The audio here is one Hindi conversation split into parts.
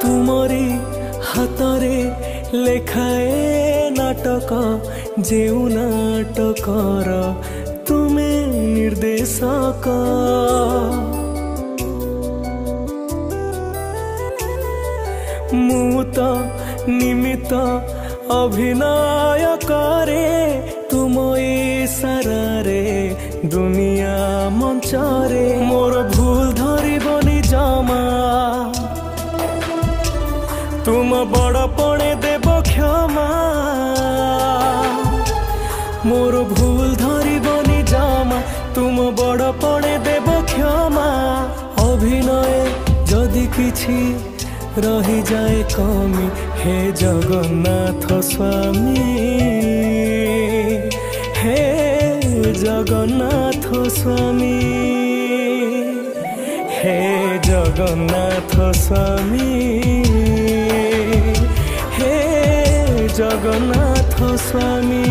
तुमरी हातरे लेखाए नाटक जेउ नाटकर तुमे निर्देशक मु तो निमित्त अभिनय करे तुम इशारारे दुनिया मंचरे मोर भूल धरबनी जमा तुम बड़पणे देव क्षमा मोर भूल धरबनी जमा तुम बड़पणे देव क्षमा अभिनय जदि किछि रही जाए कमी हे जगन्नाथ स्वामी हे जगन्नाथ स्वामी हे जगन्नाथ स्वामी हे जगन्नाथ स्वामी।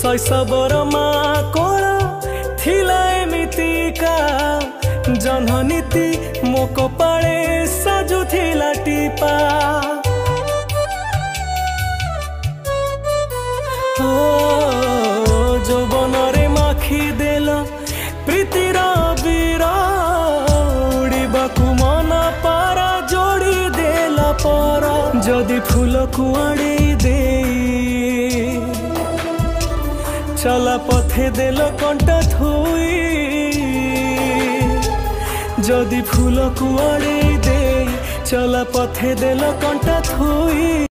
शैशवर माँ कोल थिला एमितिका जन्मनीति मो कपाळे साजुथिला टीपा जौवनरे माखी देल प्रीतिर बीर उड़ीबाकू मन पारा जोड़ी देल पर जदि फूल कुआड़े दे चला पथे देल कंटा थोई जदि फूल कुआड़े दे चला पथे देल कंटा थोई।